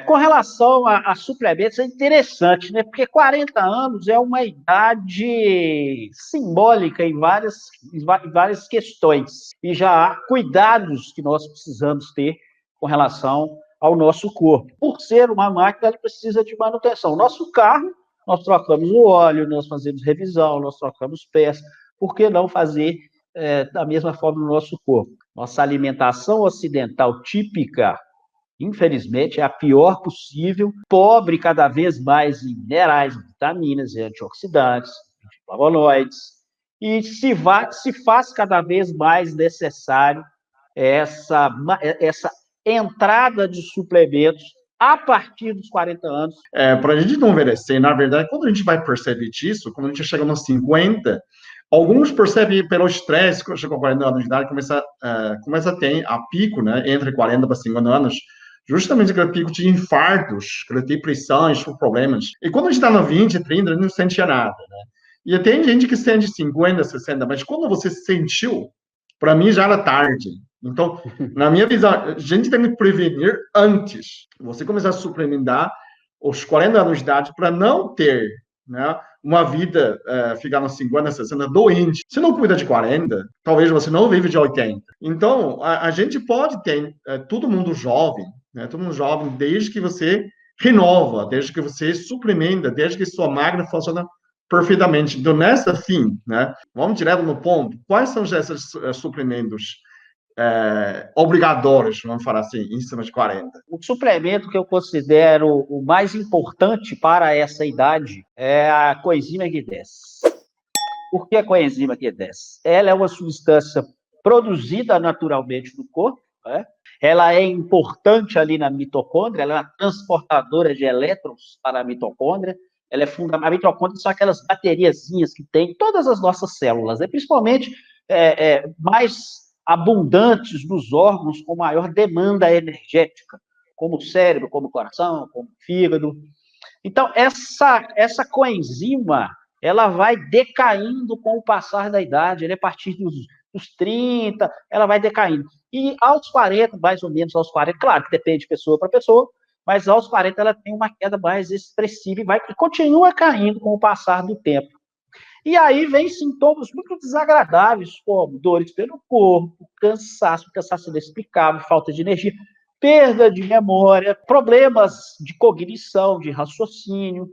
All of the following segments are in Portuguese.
Com relação a suplementos, é interessante, né? Porque 40 anos é uma idade simbólica em várias questões. E já há cuidados que nós precisamos ter com relação ao nosso corpo. Por ser uma máquina, ele precisa de manutenção. Nosso carro, nós trocamos o óleo, nós fazemos revisão, nós trocamos peças. Por que não fazer da mesma forma no nosso corpo? Nossa alimentação ocidental típica, infelizmente, é a pior possível, pobre cada vez mais em minerais, vitaminas, antioxidantes, flavonoides, e se faz cada vez mais necessário essa entrada de suplementos a partir dos 40 anos. Para a gente não envelhecer, na verdade, quando a gente vai perceber disso, quando a gente chega nos 50, alguns percebem pelo estresse, quando chega a 40 anos de idade, começa a ter a pico, né, entre 40 para 50 anos, justamente aquele pico de infartos, aquelas depressões, problemas. E quando a gente está no 20, 30, a gente não sente nada, né? E tem gente que sente 50, 60, mas quando você sentiu, para mim já era tarde. Então, na minha visão, a gente tem que prevenir antes. Você começar a suplementar os 40 anos de idade para não ter, né, uma vida, ficar nos 50, 60 doente. Se não cuida de 40, talvez você não vive de 80. Então, a gente pode ter todo mundo jovem, né, todo mundo jovem, desde que você renova, desde que você suplementa, desde que sua máquina funciona perfeitamente. Então, nessa fim, né, vamos direto no ponto, quais são esses suplementos obrigatórios, vamos falar assim, em cima de 40? O suplemento que eu considero o mais importante para essa idade é a coenzima Q10. Por que a coenzima Q10? Ela é uma substância produzida naturalmente no corpo, né? Ela é importante ali na mitocôndria, ela é uma transportadora de elétrons para a mitocôndria. Ela é fundamental. A mitocôndria são aquelas bateriazinhas que tem todas as nossas células, né? Principalmente mais abundantes nos órgãos com maior demanda energética, como o cérebro, como o coração, como o fígado. Então, essa coenzima, ela vai decaindo com o passar da idade, a partir dos 30, ela vai decaindo. E aos 40, mais ou menos aos 40, claro que depende de pessoa para pessoa, mas aos 40 ela tem uma queda mais expressiva e continua caindo com o passar do tempo. E aí vem sintomas muito desagradáveis, como dores pelo corpo, cansaço inexplicável, falta de energia, perda de memória, problemas de cognição, de raciocínio.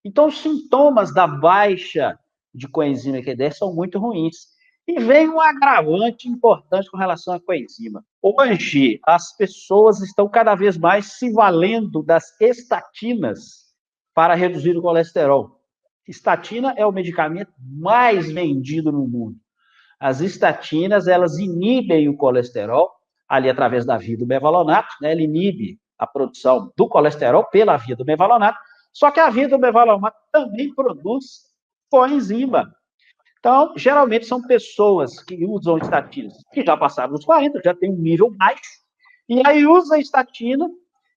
Então, os sintomas da baixa de coenzima Q10 são muito ruins. E vem um agravante importante com relação à coenzima. Hoje, as pessoas estão cada vez mais se valendo das estatinas para reduzir o colesterol. Estatina é o medicamento mais vendido no mundo. As estatinas, elas inibem o colesterol, ali através da via do mevalonato, né? Ele inibe a produção do colesterol pela via do mevalonato, só que a via do mevalonato também produz coenzima. Então, geralmente são pessoas que usam estatinas que já passaram dos 40, já tem um nível mais, e aí usa a estatina,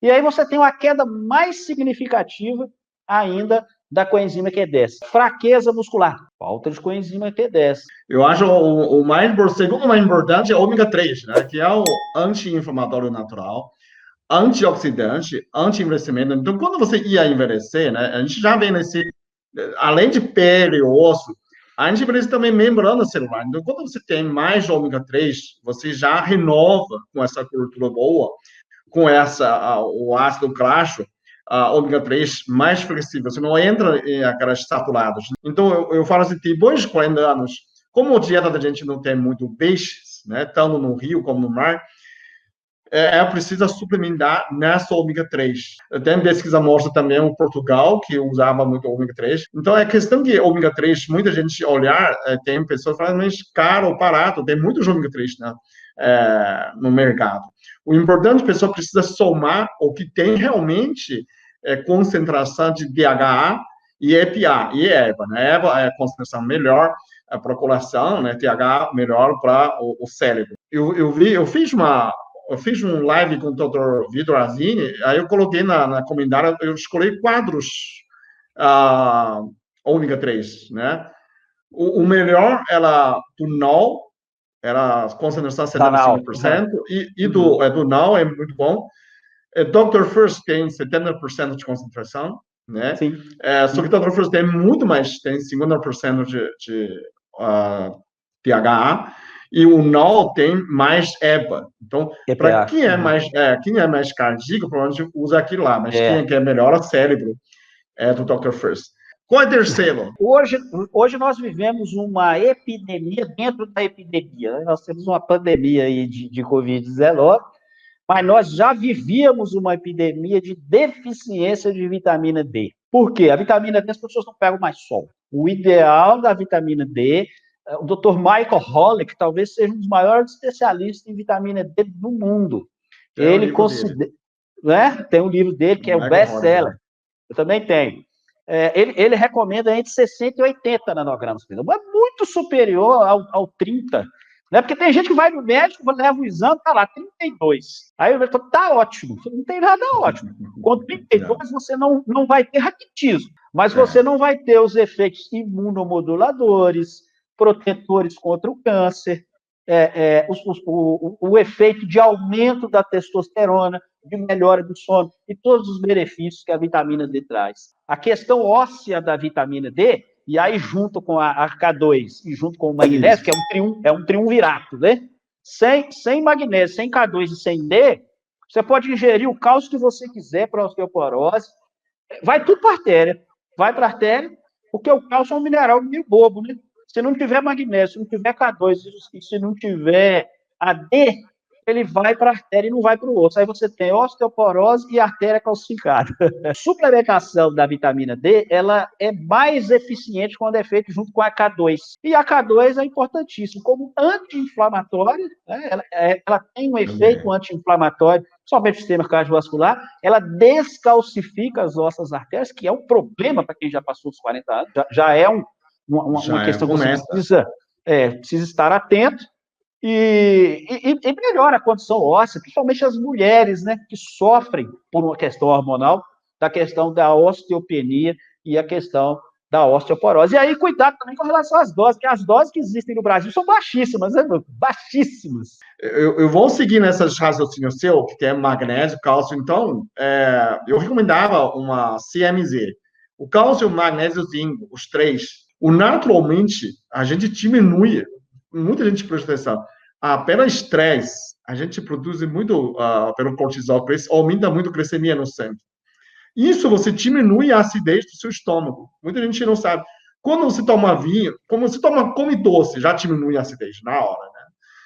e aí você tem uma queda mais significativa ainda da coenzima Q10. Fraqueza muscular, falta de coenzima Q10. Eu acho segundo mais importante é o ômega 3, né, que é o anti-inflamatório natural, antioxidante, anti-envelhecimento. Então, quando você ia envelhecer, né, a gente já vê além de pele, osso, a gente precisa também membrana celular. Então, quando você tem mais ômega 3, você já renova com essa cultura boa, com o ácido graxo, ômega 3 mais flexível, você não entra em aquelas saturadas. Então, eu falo assim, depois de 40 anos, como a dieta da gente não tem muito peixes, né, tanto no rio como no mar, precisa suplementar nessa ômega 3. Tem pesquisa mostra também o Portugal, que usava muito ômega 3. Então, é questão de ômega 3, muita gente olhar, tem pessoas falando, mas caro ou barato, tem muitos ômega 3, né, no mercado. O importante, a pessoa precisa somar o que tem realmente concentração de DHA e EPA, e EVA, né? EVA é a concentração melhor para a coração, né? TH melhor para o cérebro. Eu fiz um live com o Dr. Vitor Azini, aí eu coloquei na comentário, eu escolhi quadros ômega 3, né? O melhor era do NOL, era concentração 75%, e do NOL é muito bom. Dr. First tem 70% de concentração, né? Sim. Só que Dr. First tem muito mais, tem 50% de THA, e o NOL tem mais EPA. Então, para EPA. quem é mais cardíaco, provavelmente usa aquilo lá, mas quem quer melhor o cérebro é do Dr. First. Qual é o terceiro? Hoje nós vivemos uma epidemia dentro da epidemia. Né? Nós temos uma pandemia aí de Covid-19, mas nós já vivíamos uma epidemia de deficiência de vitamina D. Por quê? A vitamina D as pessoas não pegam mais sol. O ideal da vitamina D, o Dr. Michael Holick talvez seja um dos maiores especialistas em vitamina D do mundo. Ele considera, né? Tem um livro dele que é o best-seller. Eu também tenho. Ele recomenda entre 60 e 80 nanogramas por quilo. É muito superior ao 30. Né? Porque tem gente que vai no médico, leva o exame, tá lá, 32. Aí o médico tá ótimo, não tem nada ótimo. Com 32 você não vai ter raquitismo, mas você não vai ter os efeitos imunomoduladores, protetores contra o câncer, o efeito de aumento da testosterona, de melhora do sono e todos os benefícios que a vitamina D traz. A questão óssea da vitamina D, e aí junto com a K2 e junto com o magnésio, que é um triunvirato, né? Sem magnésio, sem K2 e sem D, você pode ingerir o cálcio que você quiser para a osteoporose, vai tudo para a artéria, vai para a artéria, porque o cálcio é um mineral meio bobo, né? Se não tiver magnésio, se não tiver K2 e se não tiver a D, ele vai para a artéria e não vai para o osso. Aí você tem osteoporose e artéria calcificada. A suplementação da vitamina D, ela é mais eficiente quando é feita junto com a K2. E a K2 é importantíssima como anti-inflamatória, né? Ela tem um efeito anti-inflamatório, somente o sistema cardiovascular, ela descalcifica as nossas artérias, que é um problema para quem já passou dos 40 anos, já é uma questão que você precisa estar atento, e melhora a condição óssea, principalmente as mulheres, né, que sofrem por uma questão hormonal, da questão da osteopenia e a questão da osteoporose. E aí, cuidado também com relação às doses, porque as doses que existem no Brasil são baixíssimas, né? Baixíssimas. Eu vou seguir nessas raciocínios seu, que é magnésio, cálcio. Então, eu recomendava uma CMZ. O cálcio, o magnésio e o zinco, os três. Naturalmente, a gente diminui, muita gente presta atenção, pelo estresse, a gente produz muito, pelo cortisol, aumenta muito a glicemia no sangue. Isso você diminui a acidez do seu estômago. Muita gente não sabe. Quando você toma vinho, como você come doce, já diminui a acidez na hora, né?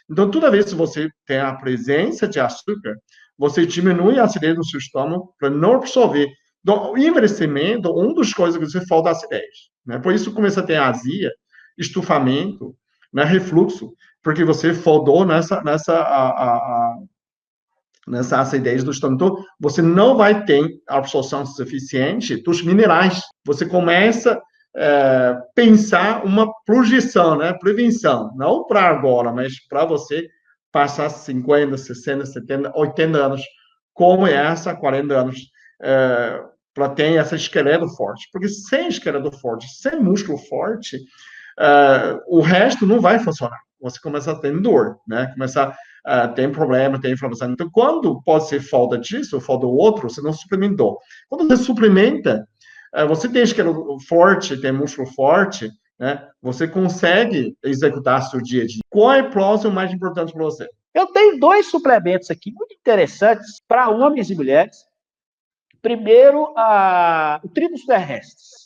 Então, toda vez que você tem a presença de açúcar, você diminui a acidez no seu estômago para não absorver. Então, o envelhecimento, uma das coisas que você falta acidez, né? Por isso começa a ter azia, estufamento, né? Refluxo, porque você faltou nessa acidez do estômago. Então, você não vai ter absorção suficiente dos minerais. Você começa a pensar uma projeção, né? Prevenção. Não para agora, mas para você passar 50, 60, 70, 80 anos, como essa, 40 anos, para ter esse esqueleto forte. Porque sem esqueleto forte, sem músculo forte, o resto não vai funcionar. Você começa a ter dor, né? Começa tem problema, tem inflamação. Então, quando pode ser falta disso, falta do outro, você não suplementou. Quando você suplementa, você tem esqueleto forte, tem músculo forte, né? Você consegue executar seu dia a dia. Qual é o próximo mais importante para você? Eu tenho 2 suplementos aqui muito interessantes para homens e mulheres. Primeiro, o Tribus terrestres.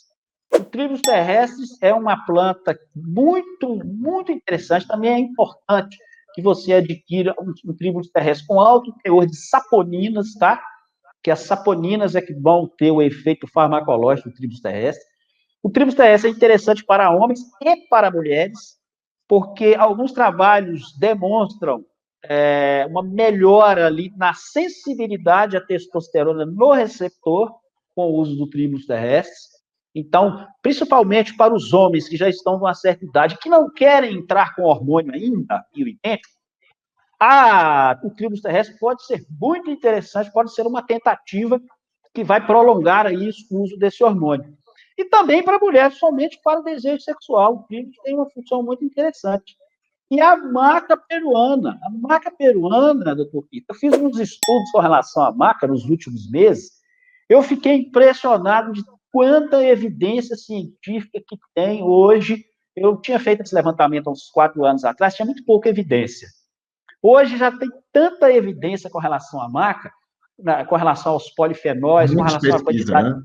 O Tribus terrestres é uma planta muito, muito interessante, também é importante que você adquira um Tribus terrestre com alto teor de saponinas, tá? Que as saponinas é que vão ter o efeito farmacológico do Tribus terrestre. O Tribus terrestre é interessante para homens e para mulheres, porque alguns trabalhos demonstram uma melhora ali na sensibilidade à testosterona no receptor com o uso do Tribus terrestres. Então, principalmente para os homens que já estão numa certa idade, que não querem entrar com hormônio ainda, bioidêntico, o Tribus terrestre pode ser muito interessante, pode ser uma tentativa que vai prolongar aí o uso desse hormônio. E também para mulheres, somente para o desejo sexual. O Tribus tem uma função muito interessante. E a maca peruana, doutor Pita, eu fiz uns estudos com relação à maca nos últimos meses, eu fiquei impressionado de quanta evidência científica que tem hoje. Eu tinha feito esse levantamento há uns 4 anos atrás, tinha muito pouca evidência. Hoje já tem tanta evidência com relação à maca, com relação aos polifenóis, com Muita relação à pesquisa, quantidade, né?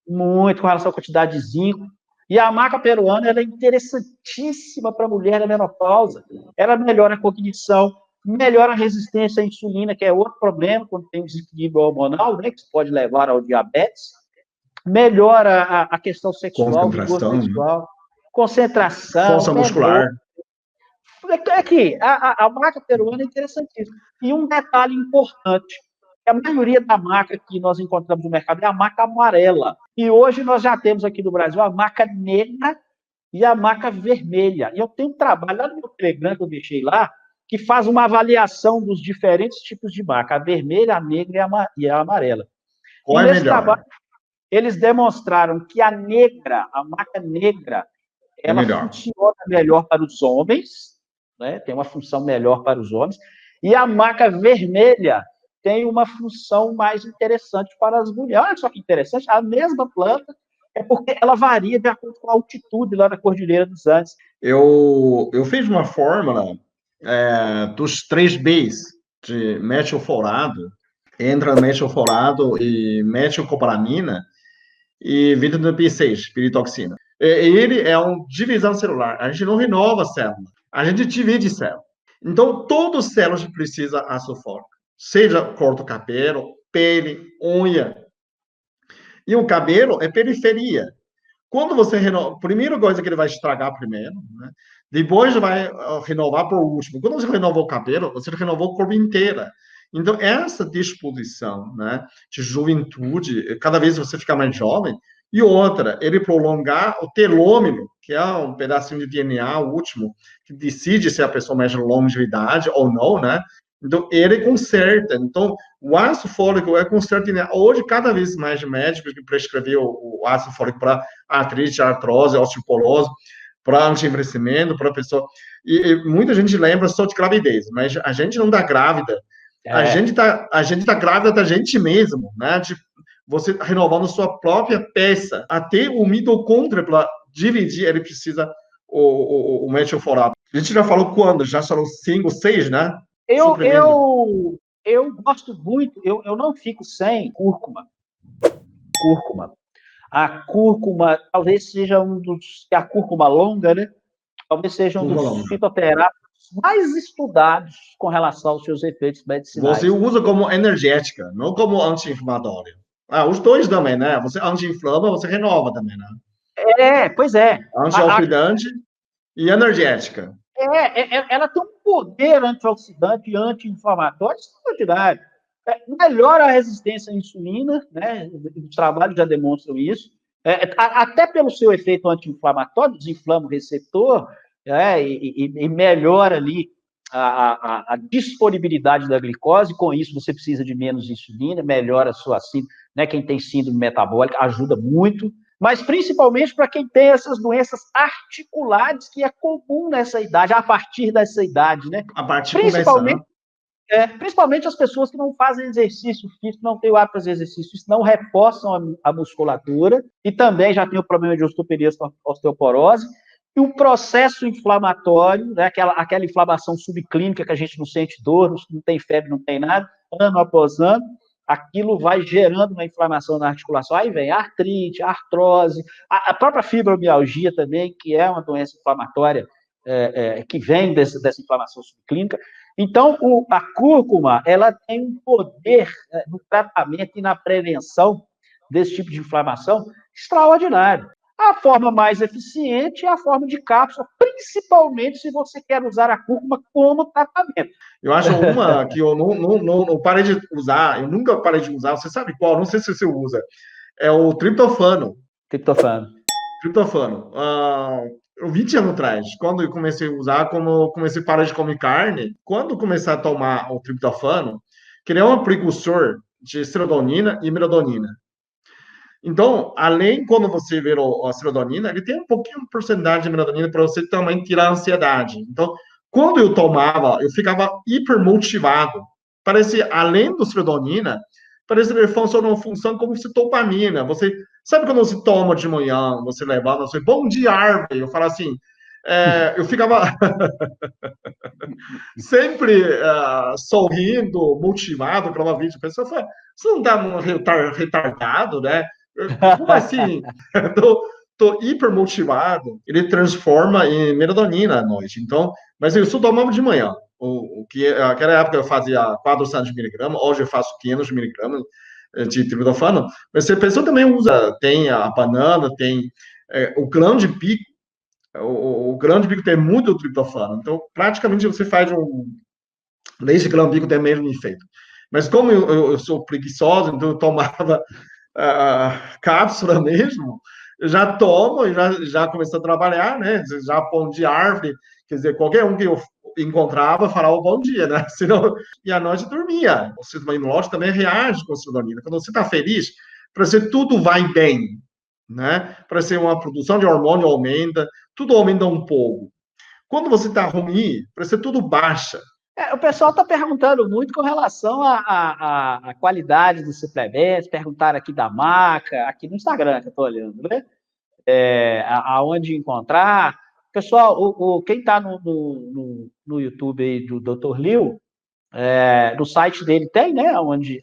muito com relação à quantidade de zinco. E a maca peruana ela é interessantíssima para a mulher na menopausa. Ela melhora a cognição, melhora a resistência à insulina, que é outro problema quando tem desequilíbrio hormonal, né, que pode levar ao diabetes. Melhora a questão sexual, vigor Concentração, né? sexual, concentração, Força muscular. é que a maca peruana é interessantíssima. E um detalhe importante, a maioria da maca que nós encontramos no mercado é a maca amarela. E hoje nós já temos aqui no Brasil a maca negra e a maca vermelha. E eu tenho um trabalho lá no meu Telegram que eu deixei lá, que faz uma avaliação dos diferentes tipos de maca, a vermelha, a negra e a amarela. Qual e é nesse melhor? trabalho, eles demonstraram que a negra, a maca negra, É ela melhor. funciona melhor para os homens, né? Tem uma função melhor para os homens, e a maca vermelha tem uma função mais interessante para as mulheres. Olha só que interessante, a mesma planta, é porque ela varia de acordo com a altitude lá da Cordilheira dos Andes. Eu fiz uma fórmula dos 3 Bs de metilfolado, entra metilfolado e metilcobalamina e vitamina B6, piritoxina. Ele é uma divisão celular. A gente não renova a célula, a gente divide célula. Então, todas as células precisam de ácido fólico, seja corta o cabelo, pele, unha. E o cabelo é periferia. Quando você renova, a primeira coisa que ele vai estragar primeiro, né? Depois vai renovar por último. Quando você renova o cabelo, você renovou o corpo inteiro. Então, essa disposição, né, de juventude, cada vez você fica mais jovem, e outra, ele prolongar o telômero, que é um pedacinho de DNA último, que decide se a pessoa mais longevidade ou não, né? Então, ele conserta. Então, o ácido fólico é conserta. Hoje, cada vez mais médicos que prescrevem o ácido fólico para artrite, artrose, osteoporose, para anti-envelhecimento, para a pessoa. E muita gente lembra só de gravidez, mas a gente não está grávida. A gente tá grávida da gente mesmo, né? De você renovando sua própria peça. Até o mitocôndrio, para dividir, ele precisa o metilforato. A gente já falou quando? Já falou 5, 6, né? Eu gosto muito, eu não fico sem cúrcuma. A cúrcuma talvez seja a cúrcuma longa, né? Talvez seja um dos fitoterápicos mais estudados com relação aos seus efeitos medicinais. Você usa como energética, não como anti-inflamatória. Os dois também, né? Você anti-inflama, você renova também, né? Pois é. Antioxidante e energética. Ela tem um poder antioxidante e anti-inflamatório extraordinário. Melhora a resistência à insulina, né? Os trabalhos já demonstram isso. Até pelo seu efeito anti-inflamatório, desinflama o receptor, e melhora ali a disponibilidade da glicose, com isso você precisa de menos insulina, melhora a sua síndrome, né? Quem tem síndrome metabólica ajuda muito, mas principalmente para quem tem essas doenças articulares, que é comum nessa idade, a partir dessa idade, né? A partir principalmente, principalmente as pessoas que não fazem exercício físico, não têm o hábito de fazer exercício físico, não reforçam a musculatura, e também já tem o problema de osteoporose, e o processo inflamatório, né, aquela inflamação subclínica que a gente não sente dor, não tem febre, não tem nada, ano após ano, aquilo vai gerando uma inflamação na articulação. Aí vem a artrite, a artrose, a própria fibromialgia também, que é uma doença inflamatória que vem dessa inflamação subclínica. Então, a cúrcuma, ela tem um poder no tratamento e na prevenção desse tipo de inflamação extraordinário. A forma mais eficiente é a forma de cápsula, principalmente se você quer usar a cúrcuma como tratamento. Eu acho uma que eu não parei de usar, eu nunca parei de usar, você sabe qual? Não sei se você usa. É o triptofano. Triptofano. 20 anos atrás, quando eu comecei a usar, como comecei a parar de comer carne, quando comecei a tomar o triptofano, que ele é um precursor de serotonina e melatonina. Então, além quando você vê a serotonina, ele tem um pouquinho de porcentagem de melatonina para você também tirar a ansiedade. Então, Quando eu tomava, eu ficava hiper motivado. Parece, além do serotonina, parece que ele funciona uma função como se dopamina. Você sabe quando você toma de manhã, você levanta, você, bom dia, árvore. Eu falo assim, eu ficava sempre sorrindo, motivado pela vida. A pessoa fala, você não está retardado, né? Como assim? Tô hiper motivado. Ele transforma em melatonina à noite. Então, mas eu só tomava de manhã. O que naquela época eu fazia 400 miligramas, hoje eu faço 500 miligramas de triptofano. Mas a pessoa também usa, tem a banana, tem o grande pico. O grande bico tem muito triptofano. Então, praticamente você faz nesse grande bico tem o mesmo efeito. Mas como eu sou preguiçoso, então eu tomava cápsula mesmo, eu já tomo e já comecei a trabalhar, né? Já pão de árvore, quer dizer, qualquer um que eu encontrava falava bom dia, né? Senão, e à noite eu dormia. O sistema imunológico também reage com a serotonina. Quando você está feliz, para você tudo vai bem, né? Para ser uma produção de hormônio aumenta, tudo aumenta um pouco. Quando você está ruim, para ser tudo baixa. O pessoal está perguntando muito com relação à qualidade dos suplementos, perguntaram aqui da marca, aqui no Instagram que eu estou olhando, né? Aonde encontrar. Pessoal, quem está no YouTube aí do Dr. Liu, no site dele tem, né? Onde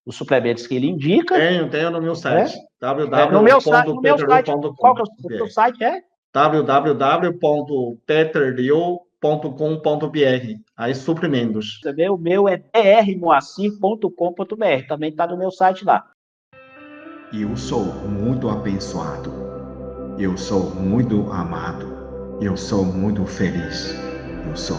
os suplementos que ele indica. Tenho no meu site. No meu site, qual que é o seu site? www.peterliu.com.br. Aí, suprimentos. O meu é drmoacir.com.br. Também está no meu site lá. Eu sou muito abençoado. Eu sou muito amado. Eu sou muito feliz. Eu sou